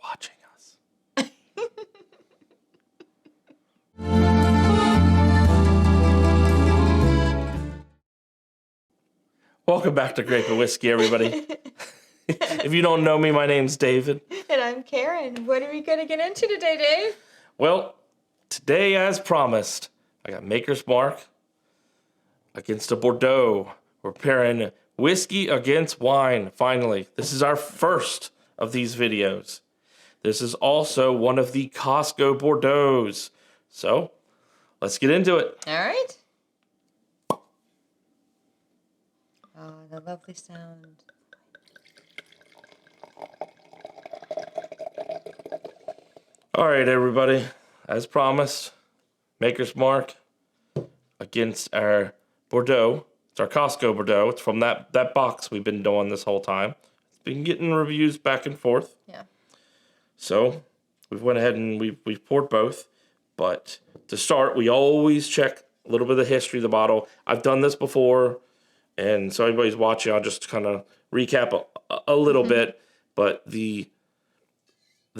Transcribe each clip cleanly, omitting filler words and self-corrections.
watching us. Welcome back to Grape and Whiskey, everybody. If you don't know me, my name's David. And I'm Karen. What are we going to get into today, Dave? Well, today, as promised, I got Maker's Mark against a Bordeaux. We're pairing whiskey against wine, finally. This is our first of these videos. This is also one of the Costco Bordeaux's. So, let's get into it. All right. Oh, the lovely sound. All right, everybody. As promised, Maker's Mark against our Bordeaux. It's our Costco Bordeaux. It's from that box we've been doing this whole time. It's been getting reviews back and forth. Yeah. So we've went ahead and we've poured both. But to start, we always check a little bit of the history of the bottle. I've done this before, and so anybody's watching, I'll just kind of recap a little bit. But the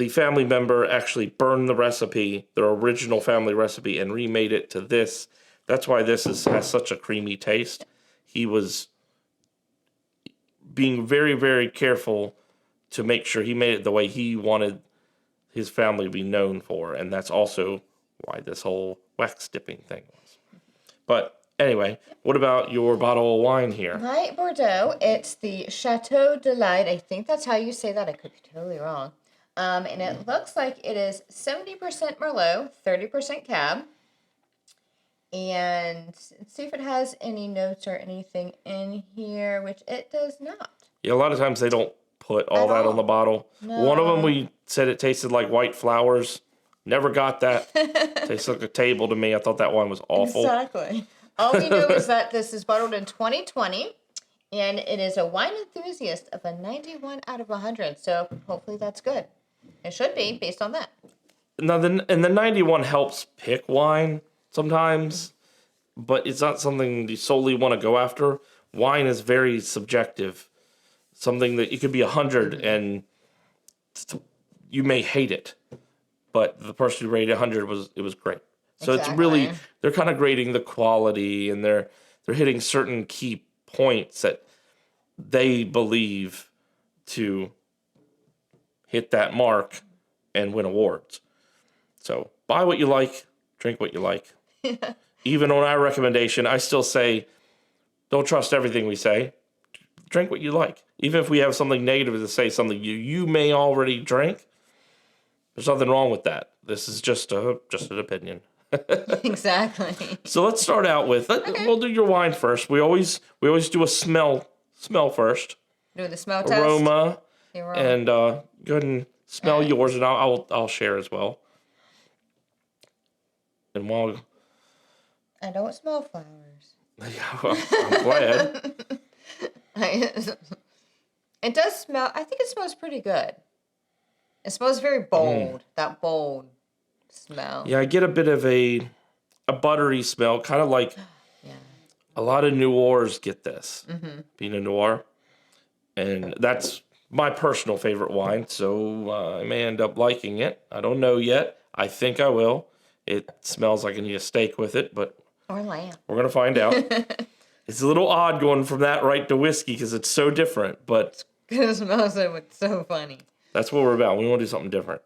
family member actually burned the recipe, their original family recipe, and remade it to this. That's why this has such a creamy taste. He was being very, very careful to make sure he made it the way he wanted his family to be known for. And that's also why this whole wax dipping thing was. But anyway, what about your bottle of wine here? My Bordeaux, it's the Chateau de Light. I think that's how you say that. I could be totally wrong. And it looks like it is 70% Merlot, 30% Cab. And let's see if it has any notes or anything in here, which it does not. Yeah, a lot of times they don't put all that on the bottle. No. One of them, we said it tasted like white flowers. Never got that. Tastes like a table to me. I thought that wine was awful. Exactly. All we know is that this is bottled in 2020, and it is a wine enthusiast of a 91 out of 100. So hopefully that's good. It should be based on that. Now, the 91 helps pick wine sometimes, but it's not something you solely want to go after. Wine is very subjective. Something that it could be 100 and you may hate it, but the person who rated 100 was great. So It's really, they're kind of grading the quality, and they're hitting certain key points that they believe to hit that mark and win awards. So buy what you like, drink what you like. Even on our recommendation, I still say, don't trust everything we say. Drink what you like. Even if we have something negative to say, something you may already drink, there's nothing wrong with that. This is just an opinion. Exactly. So let's start out with, we'll do your wine first. We always do a smell first. Do the smell test. Aroma. And go ahead and smell yours, and I'll share as well. And while I don't smell flowers. Yeah, well, I'm glad. It does smell. I think it smells pretty good. It smells very bold. That bold smell. Yeah, I get a bit of a buttery smell, kind of like a lot of Noirs get this. Pinot Noir. And that's my personal favorite wine, so I may end up liking it. I don't know yet. I think I will. It smells like I need a steak with it, but or lamb. We're going to find out. It's a little odd going from that right to whiskey because it's so different, but it smells so funny. That's what we're about. We want to do something different.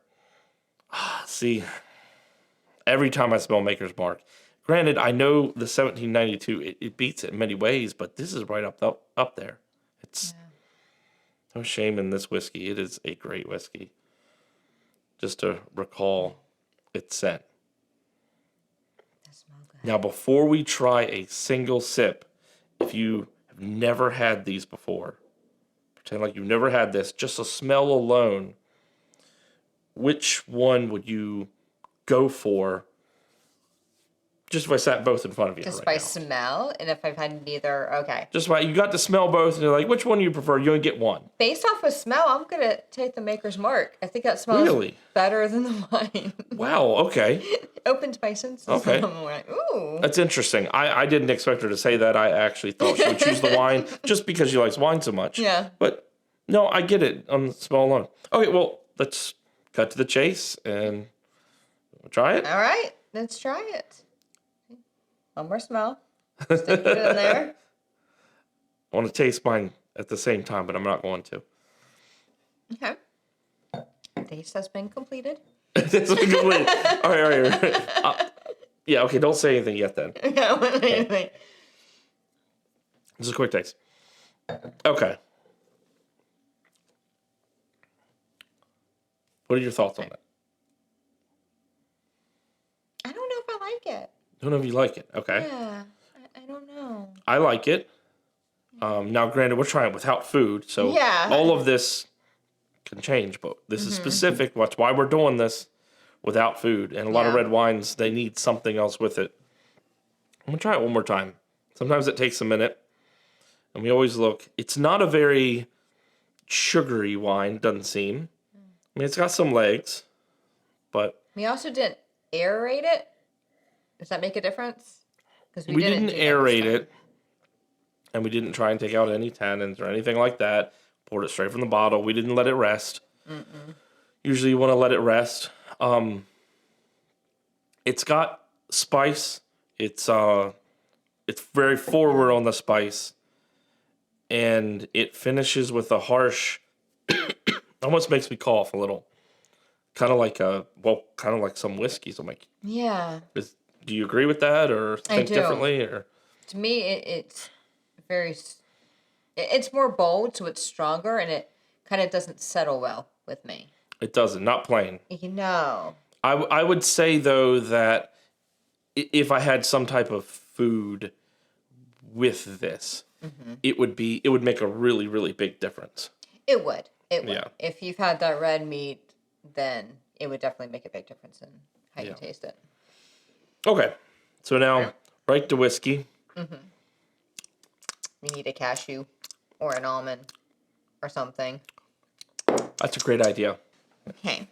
See, every time I smell Maker's Mark, granted, I know the 1792, it beats it in many ways, but this is right up there. It's no shame in this whiskey. It is a great whiskey. Just to recall its scent. Now, before we try a single sip, if you have never had these before, pretend like you've never had this, just a smell alone, which one would you go for? Just if I sat both in front of you. Just by smell, and if I've had neither, okay. Just by, you got to smell both, and you're like, which one do you prefer? You only get one. Based off of smell, I'm going to take the Maker's Mark. I think that smells better than the wine. Wow, okay. It opened my senses. Okay. I'm like, ooh. That's interesting. I didn't expect her to say that. I actually thought she would choose the wine just because she likes wine so much. Yeah. But no, I get it on the smell alone. Okay, well, let's cut to the chase and try it. All right, let's try it. One more smell. Stick it in there. I want to taste mine at the same time, but I'm not going to. Okay. Taste has been completed. This is complete. All right. Yeah, okay, don't say anything yet then. Okay. Just a quick taste. Okay. What are your thoughts on that? I don't know if I like it. Don't know if you like it. Okay. Yeah, I don't know. I like it. Now, granted, we're trying it without food, so all of this can change, but this is specific. That's why we're doing this without food. And a lot of red wines, they need something else with it. I'm going to try it one more time. Sometimes it takes a minute. And we always look. It's not a very sugary wine, doesn't seem. I mean, it's got some legs, but... We also didn't aerate it. Does that make a difference? Because we didn't aerate it. And we didn't try and take out any tannins or anything like that. Poured it straight from the bottle. We didn't let it rest. Usually you want to let it rest. It's got spice. It's very forward on the spice. And it finishes with a harsh... almost makes me cough a little. Kind of like some whiskeys. I'm like... Yeah. Do you agree with that or think differently? Or to me, it's very... It's more bold, so it's stronger, and it kind of doesn't settle well with me. It doesn't. Not plain. I would say, though, that if I had some type of food with this, it would make a really, really big difference. It would. It would. Yeah. If you've had that red meat, then it would definitely make a big difference in how you taste it. Okay. So now, right to whiskey. We need a cashew or an almond or something. That's a great idea. Okay.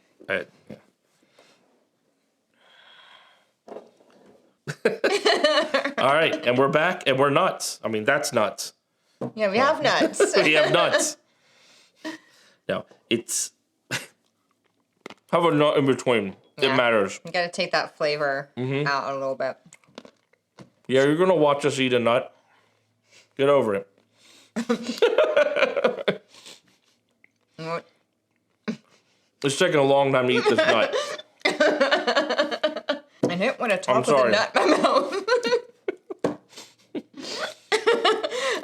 All right, and we're back, and we're nuts. I mean, that's nuts. Yeah, we have nuts. We have nuts. No, it's... Have a nut in between. It matters. You gotta take that flavor out a little bit. Yeah, you're gonna watch us eat a nut. Get over it. It's taking a long time to eat this nut. I didn't want to talk with a nut in my mouth.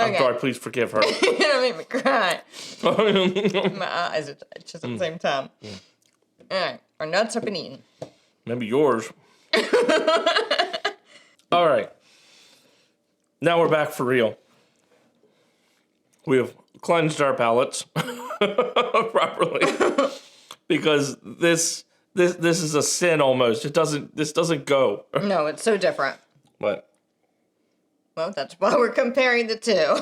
I'm sorry, please forgive her. You're gonna make me cry. My eyes are just at the same time. Alright, our nuts have been eaten. Maybe yours. Alright. Now we're back for real. We have cleansed our palates properly. Because this is a sin almost. This doesn't go. No, it's so different. What? Well, that's why we're comparing the two.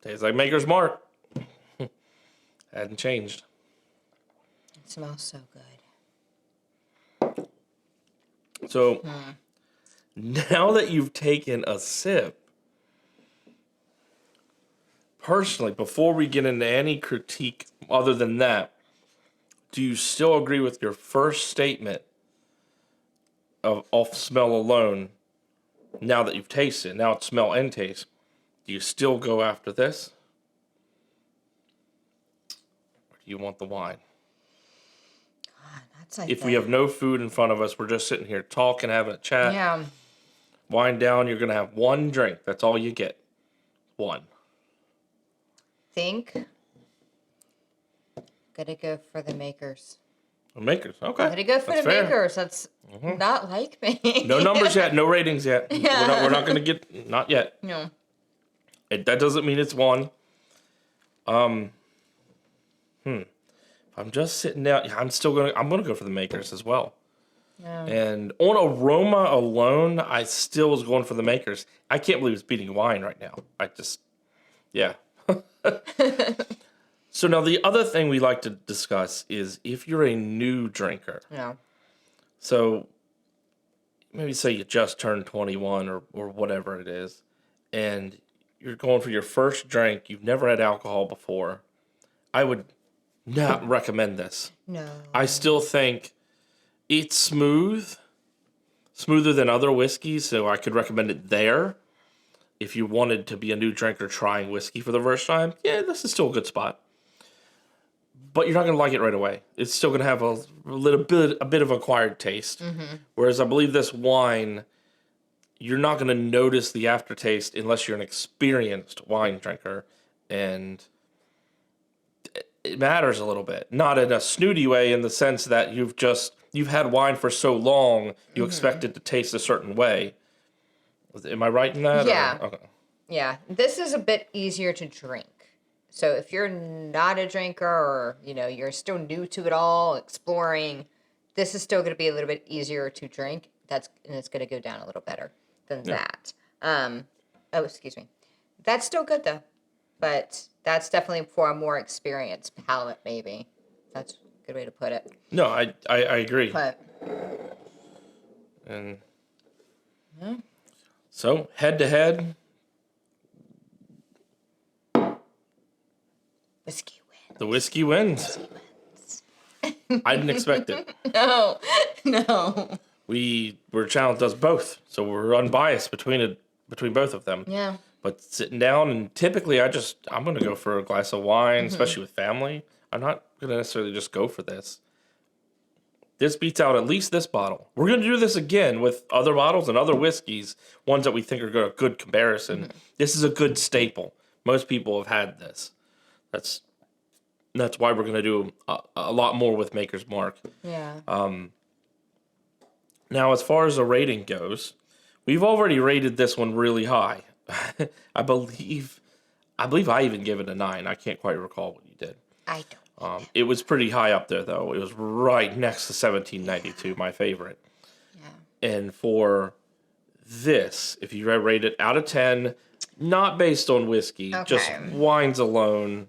Tastes like Maker's Mark. Hadn't changed. It smells so good. So, now that you've taken a sip, personally, before we get into any critique other than that, do you still agree with your first statement of off smell alone, now that you've tasted, now it's smell and taste? Do you still go after this? Or do you want the wine? If we have no food in front of us, we're just sitting here talking, having a chat. Yeah. Wine down, you're going to have one drink. That's all you get. One. Gotta go for the Makers. The Makers, okay. Gotta go for the fair. Makers. That's not like me. No numbers yet, no ratings yet. Yeah. We're not going to get, not yet. No. That doesn't mean it's one. I'm just sitting down. I'm going to go for the Makers as well. Yeah. And on aroma alone, I still was going for the Makers. I can't believe it's beating wine right now. Yeah. So now the other thing we like to discuss is if you're a new drinker. Yeah. So maybe say you just turned 21 or whatever it is, and you're going for your first drink. You've never had alcohol before. I would not recommend this. No. I still think it's smoother than other whiskeys, so I could recommend it there. If you wanted to be a new drinker trying whiskey for the first time, yeah, this is still a good spot. But you're not going to like it right away. It's still going to have a bit of acquired taste. Mm-hmm. Whereas I believe this wine, you're not going to notice the aftertaste unless you're an experienced wine drinker, and it matters a little bit. Not in a snooty way, in the sense that you've had wine for so long, you expect it to taste a certain way. Am I right in that? Yeah. Okay. Yeah. This is a bit easier to drink. So if you're not a drinker, or, you're still new to it all, exploring, this is still going to be a little bit easier to drink. And it's going to go down a little better than that. Excuse me. That's still good though. But that's definitely for a more experienced palate, maybe. That's a good way to put it. No, I agree. But And so, head to head, whiskey wins. the whiskey wins. I didn't expect it. No. We're a channel that does both, so we're unbiased between both of them. Yeah. But sitting down, and typically I'm going to go for a glass of wine, especially with family. I'm not going to necessarily just go for this. This beats out at least this bottle. We're going to do this again with other bottles and other whiskeys, ones that we think are a good comparison. Mm-hmm. This is a good staple. Most people have had this. That's why we're going to do a lot more with Maker's Mark. Yeah. Now, as far as the rating goes, we've already rated this one really high. I believe I even gave it a 9. I can't quite recall what you did. I don't. It was pretty high up there, though. It was right next to 1792, my favorite. Yeah. And for this, if you rate it out of 10, not based on whiskey, just wines alone.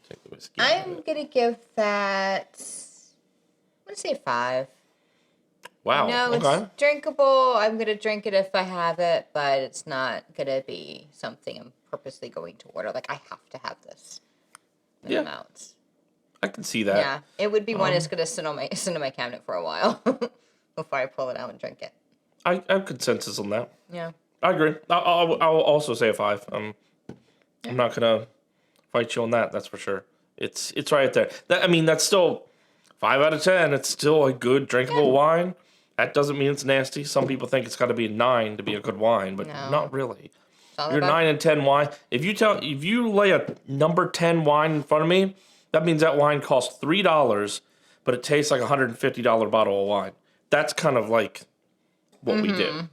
Take the whiskey. I'm going to give that, I'm going to say 5. Wow. It's drinkable. I'm going to drink it if I have it, but it's not going to be something I'm purposely going to order. Like, I have to have this. Amounts. I can see that. Yeah. It would be one that's going to sit in my cabinet for a while before I pull it out and drink it. I have consensus on that. Yeah. I agree. I'll also say a 5. I'm not going to fight you on that, that's for sure. It's right there. That's still 5 out of 10. It's still a good drinkable wine. That doesn't mean it's nasty. Some people think it's got to be a 9 to be a good wine, but not really. You're 9 and 10 wine. If you lay a number 10 wine in front of me, that means that wine costs $3, but it tastes like a $150 bottle of wine. That's kind of like what we do.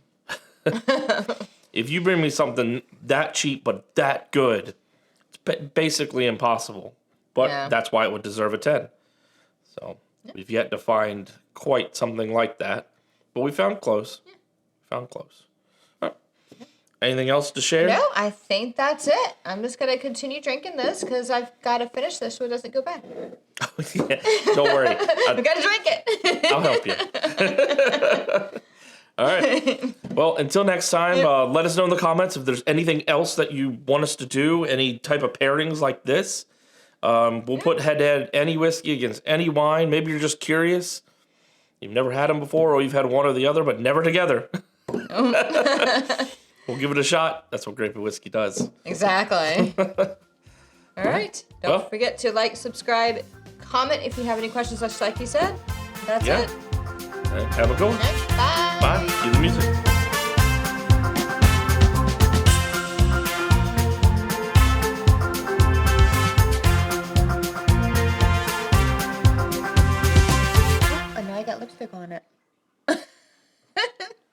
If you bring me something that cheap but that good, it's basically impossible. But that's why it would deserve a 10. So we've yet to find quite something like that, but we found close. All right. Anything else to share? No, I think that's it. I'm just going to continue drinking this because I've got to finish this so it doesn't go bad. Don't worry. I've got to drink it. I'll help you. All right. Well, until next time, let us know in the comments if there's anything else that you want us to do, any type of pairings like this. We'll put head-to-head any whiskey against any wine. Maybe you're just curious. You've never had them before, or you've had one or the other, but never together. We'll give it a shot. That's what Grape and Whiskey does. Exactly. All right. Don't forget to like, subscribe, comment if you have any questions, just like you said. That's it. Have a good one. Bye. Bye. Cue the music.